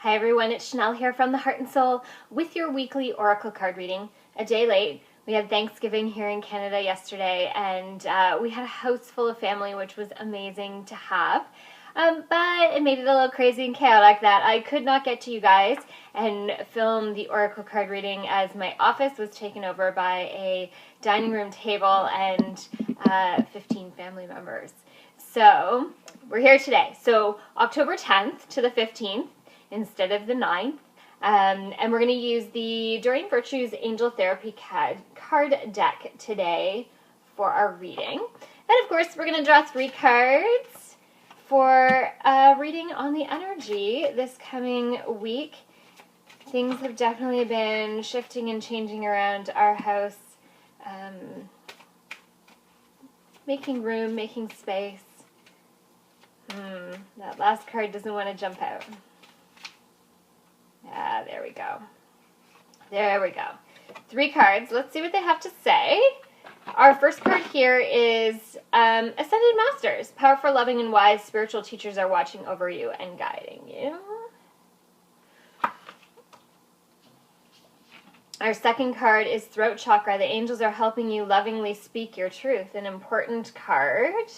Hi everyone, it's Chanel here from the Heart and Soul with your weekly Oracle card reading. A day late. We had Thanksgiving here in Canada yesterday, and we had a house full of family, which was amazing to have. But it made it a little crazy and chaotic that I could not get to you guys and film the Oracle card reading as my office was taken over by a dining room table and 15 family members. So we're here today. So October 10th to the 15th instead of the 9th. And we're going to use the Enduring Virtues Angel Therapy card deck today for our reading. And of course, we're going to draw 3 cards for reading on the energy this coming week. Things have definitely been shifting and changing around our house. Making room, making space. That last card doesn't want to jump out. There we go. There we go. 3 cards. Let's see what they have to say. Our first card here is Ascended Masters. Powerful, loving, and wise spiritual teachers are watching over you and guiding you. Our second card is Throat Chakra. The angels are helping you lovingly speak your truth. An important card.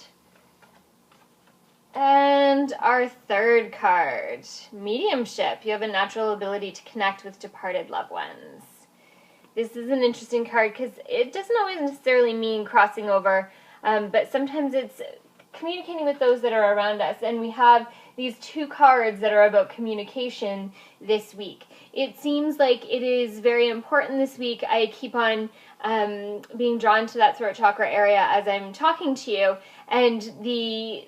And our third card, Mediumship. You have a natural ability to connect with departed loved ones. This is an interesting card because it doesn't always necessarily mean crossing over, but sometimes it's communicating with those that are around us. And we have these 2 cards that are about communication this week. It seems like it is very important this week. I keep on being drawn to that throat chakra area as I'm talking to you, and the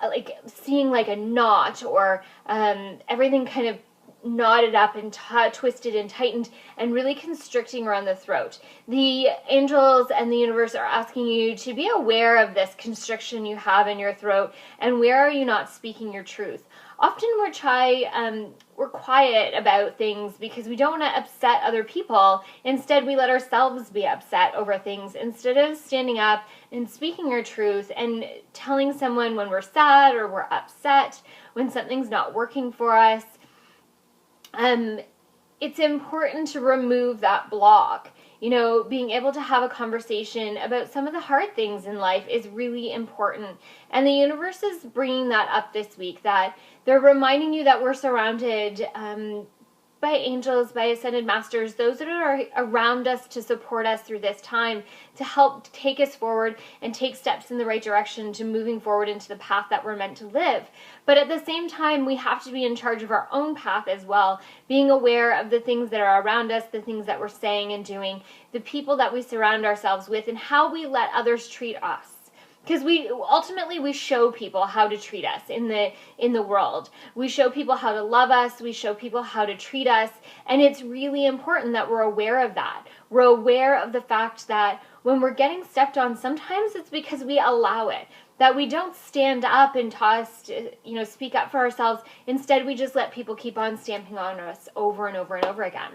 like seeing like a knot or everything kind of knotted up and twisted and tightened and really constricting around the throat. The angels and the universe are asking you to be aware of this constriction you have in your throat, and where are you not speaking your truth. Often we're quiet about things because we don't want to upset other people. Instead, we let ourselves be upset over things instead of standing up and speaking our truth and telling someone when we're sad or we're upset, when something's not working for us. It's important to remove that block. You know, being able to have a conversation about some of the hard things in life is really important. And the universe is bringing that up this week, that they're reminding you that we're surrounded by angels, by ascended masters, those that are around us to support us through this time, to help take us forward and take steps in the right direction to moving forward into the path that we're meant to live. But at the same time, we have to be in charge of our own path as well, being aware of the things that are around us, the things that we're saying and doing, the people that we surround ourselves with, and how we let others treat us. Because we show people how to treat us in the world. We show people how to love us. We show people how to treat us. And it's really important that we're aware of that. We're aware of the fact that when we're getting stepped on, sometimes it's because we allow it. That we don't stand up and speak up for ourselves. Instead, we just let people keep on stamping on us over and over and over again.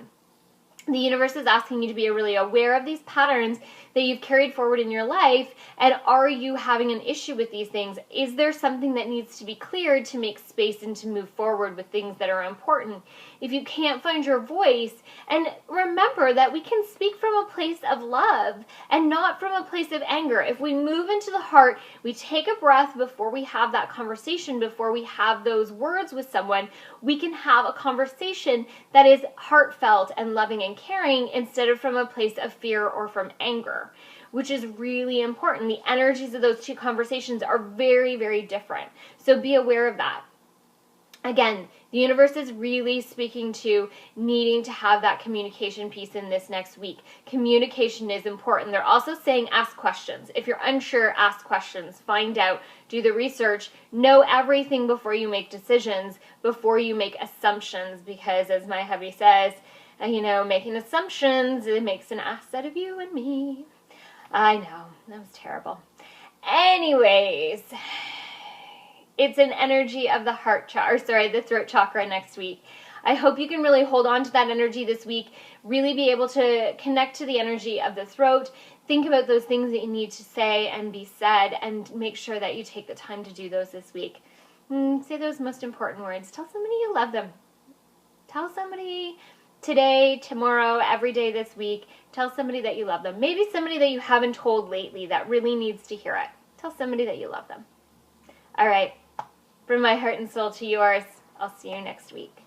The universe is asking you to be really aware of these patterns that you've carried forward in your life, and are you having an issue with these things? Is there something that needs to be cleared to make space and to move forward with things that are important? If you can't find your voice, and remember that we can speak from a place of love and not from a place of anger. If we move into the heart, we take a breath before we have that conversation, before we have those words with someone, we can have a conversation that is heartfelt and loving and caring instead of from a place of fear or from anger, which is really important. The energies of those 2 conversations are very, very different. So be aware of that. Again, the universe is really speaking to needing to have that communication piece in this next week. Communication is important. They're also saying ask questions. If you're unsure, ask questions. Find out. Do the research. Know everything before you make decisions, before you make assumptions, because as my hubby says, making assumptions, it makes an ass out of you and me. I know, that was terrible. Anyways, it's an energy of the the throat chakra next week. I hope you can really hold on to that energy this week, really be able to connect to the energy of the throat, think about those things that you need to say and be said, and make sure that you take the time to do those this week. Say those most important words. Tell somebody you love them. Tell somebody today, tomorrow, every day this week. Tell somebody that you love them. Maybe somebody that you haven't told lately that really needs to hear it. Tell somebody that you love them. All right. From my heart and soul to yours, I'll see you next week.